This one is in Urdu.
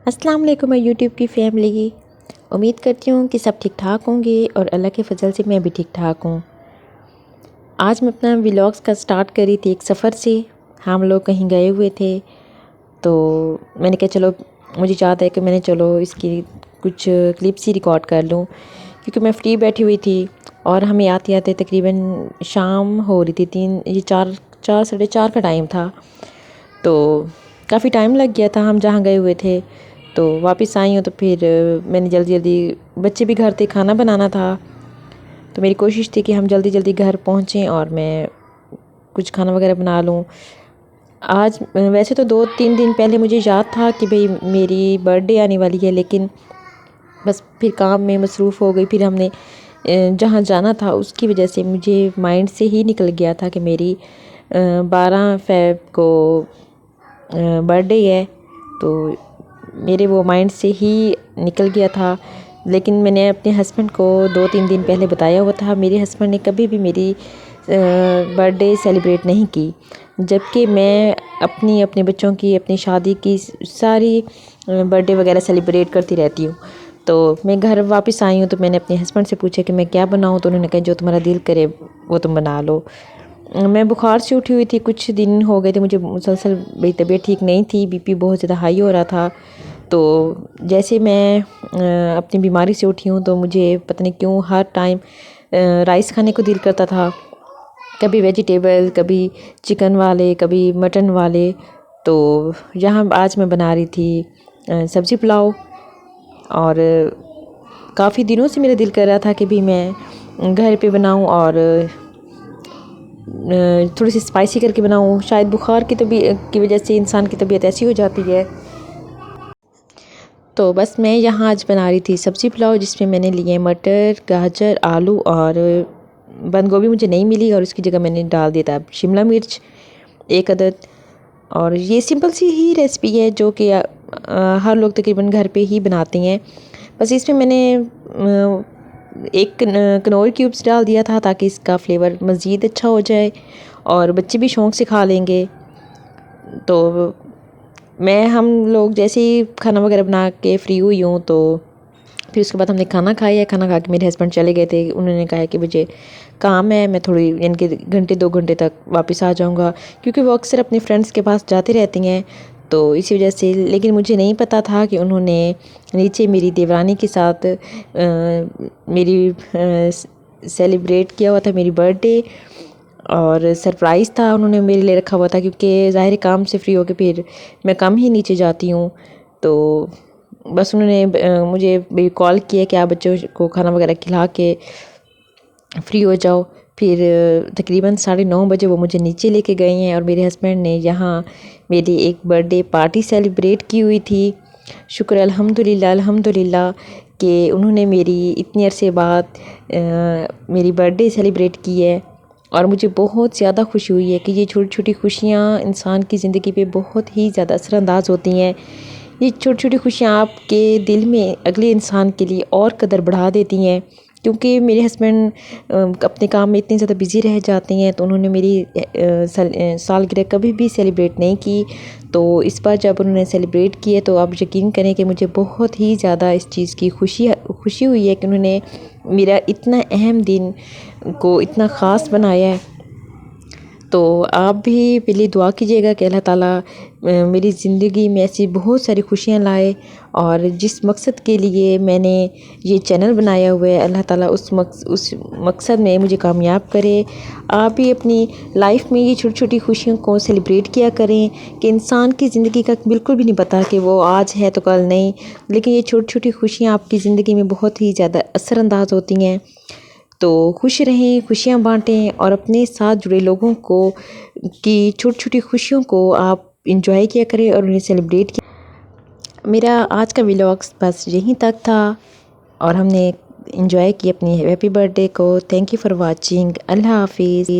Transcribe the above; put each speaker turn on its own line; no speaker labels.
السلام علیکم یوٹیوب کی فیملی، امید کرتی ہوں کہ سب ٹھیک ٹھاک ہوں گے اور اللہ کے فضل سے میں بھی ٹھیک ٹھاک ہوں۔ آج میں اپنا ولاگس کا سٹارٹ کری تھی ایک سفر سے۔ ہم لوگ کہیں گئے ہوئے تھے تو میں نے کہا چلو مجھے یاد ہے کہ میں نے چلو اس کی کچھ کلپس ہی ریکارڈ کر لوں، کیونکہ میں فری بیٹھی ہوئی تھی اور ہمیں آتے آتے تقریباً شام ہو رہی تھی، چار ساڑھے چار کا ٹائم تھا، تو کافی ٹائم لگ گیا تھا ہم جہاں گئے ہوئے تھے۔ تو واپس آئی ہوں تو پھر میں نے جلدی بچے بھی گھر تھے، کھانا بنانا تھا، تو میری کوشش تھی کہ ہم جلدی گھر پہنچیں اور میں کچھ کھانا وغیرہ بنا لوں۔ آج ویسے تو 2-3 دن پہلے مجھے یاد تھا کہ بھئی میری برتھ ڈے آنے والی ہے، لیکن بس پھر کام میں مصروف ہو گئی۔ پھر ہم نے جہاں جانا تھا اس کی وجہ سے مجھے مائنڈ سے ہی نکل گیا تھا کہ میری 12 فیب کو برتھ ڈے ہے، تو میرے وہ مائنڈ سے ہی نکل گیا تھا۔ لیکن میں نے اپنے ہسبینڈ کو 2-3 دن پہلے بتایا ہوا تھا۔ میرے ہسبینڈ نے کبھی بھی میری برتھ ڈے سیلیبریٹ نہیں کی، جبکہ میں اپنے بچوں کی، اپنی شادی کی ساری برتھ ڈے وغیرہ سیلیبریٹ کرتی رہتی ہوں۔ تو میں گھر واپس آئی ہوں تو میں نے اپنے ہسبینڈ سے پوچھا کہ میں کیا بناؤں، تو انہوں نے کہا جو تمہارا دل کرے وہ تم بنا لو۔ میں بخار سے اٹھی ہوئی تھی، کچھ دن ہو گئے تھے مجھے مسلسل، میری طبیعت ٹھیک نہیں تھی، بی پی بہت زیادہ ہائی ہو رہا تھا۔ تو جیسے میں اپنی بیماری سے اٹھی ہوں تو مجھے پتہ نہیں کیوں ہر ٹائم رائس کھانے کو دل کرتا تھا، کبھی ویجیٹیبل، کبھی چکن والے، کبھی مٹن والے۔ تو یہاں آج میں بنا رہی تھی سبزی پلاؤ، اور کافی دنوں سے میرا دل کر رہا تھا کہ بھی میں گھر پہ بناؤں اور تھوڑی سی اسپائسی کر کے بناؤں۔ شاید بخار کی وجہ سے انسان کی طبیعت ایسی ہو جاتی ہے۔ تو بس میں یہاں آج بنا رہی تھی سبزی پلاؤ، جس میں نے لیے مٹر، گاجر، آلو اور بند گوبھی مجھے نہیں ملی، اور اس کی جگہ میں نے ڈال دیا تھا شملہ مرچ 1 عدد۔ اور یہ سمپل سی ہی ریسپی ہے جو کہ ہر لوگ تقریباً گھر پہ ہی بناتے ہیں۔ بس اس میں نے ایک کنور کیوبس ڈال دیا تھا تاکہ اس کا فلیور مزید اچھا ہو جائے اور بچے بھی شوق سے کھا لیں گے۔ تو ہم لوگ جیسے ہی کھانا وغیرہ بنا کے فری ہوئی ہوں تو پھر اس کے بعد ہم نے کھانا کھایا۔ کھانا کھا کے میرے ہسبینڈ چلے گئے تھے، انہوں نے کہا کہ مجھے کام ہے، میں تھوڑی یعنی کہ 1-2 گھنٹے تک واپس آ جاؤں گا، کیونکہ وہ اکثر اپنے فرینڈس کے پاس جاتے رہتی ہیں، تو اسی وجہ سے۔ لیکن مجھے نہیں پتہ تھا کہ انہوں نے نیچے میری دیورانی کے ساتھ میری سیلیبریٹ کیا ہوا تھا میری برتھ ڈے، اور سرپرائز تھا انہوں نے میرے لیے رکھا ہوا تھا، کیونکہ ظاہر کام سے فری ہو کے پھر میں کم ہی نیچے جاتی ہوں۔ تو بس انہوں نے مجھے کال کیا کہ آپ بچوں کو کھانا وغیرہ کھلا کے فری ہو جاؤ۔ پھر تقریباً 9:30 بجے وہ مجھے نیچے لے کے گئے ہیں، اور میرے ہسبینڈ نے یہاں میری ایک برتھ ڈے پارٹی سیلیبریٹ کی ہوئی تھی۔ شکر الحمدللہ کہ انہوں نے میری اتنے عرصے بعد میری برتھ ڈے سیلیبریٹ کی ہے، اور مجھے بہت زیادہ خوشی ہوئی ہے کہ یہ چھوٹی چھوٹی خوشیاں انسان کی زندگی پہ بہت ہی زیادہ اثر انداز ہوتی ہیں۔ یہ چھوٹی چھوٹی خوشیاں آپ کے دل میں اگلے انسان کے لیے اور قدر بڑھا دیتی ہیں، کیونکہ میرے ہسبینڈ اپنے کام میں اتنے زیادہ بزی رہ جاتے ہیں، تو انہوں نے میری سالگرہ کبھی بھی سیلیبریٹ نہیں کی۔ تو اس بار جب انہوں نے سیلیبریٹ کی ہے تو آپ یقین کریں کہ مجھے بہت ہی زیادہ اس چیز کی خوشی ہوئی ہے کہ انہوں نے میرا اتنا اہم دن کو اتنا خاص بنایا ہے۔ تو آپ بھی پہلے دعا کیجیے گا کہ اللہ تعالیٰ میری زندگی میں ایسی بہت ساری خوشیاں لائے، اور جس مقصد کے لیے میں نے یہ چینل بنایا ہوا ہے اللہ تعالیٰ اس مقصد میں مجھے کامیاب کرے۔ آپ بھی اپنی لائف میں یہ چھوٹی چھوٹی خوشیوں کو سیلیبریٹ کیا کریں، کہ انسان کی زندگی کا بالکل بھی نہیں پتہ کہ وہ آج ہے تو کل نہیں، لیکن یہ چھوٹی چھوٹی خوشیاں آپ کی زندگی میں بہت ہی زیادہ اثر انداز ہوتی ہیں۔ تو خوش رہیں، خوشیاں بانٹیں، اور اپنے ساتھ جڑے لوگوں کی چھوٹی چھوٹی خوشیوں کو آپ انجوائے کیا کریں اور انہیں سیلیبریٹ کیا۔ میرا آج کا ولاگس بس یہیں تک تھا، اور ہم نے انجوائے کی اپنی ہیپی برتھ ڈے کو۔ Thank you for watching. اللہ حافظ۔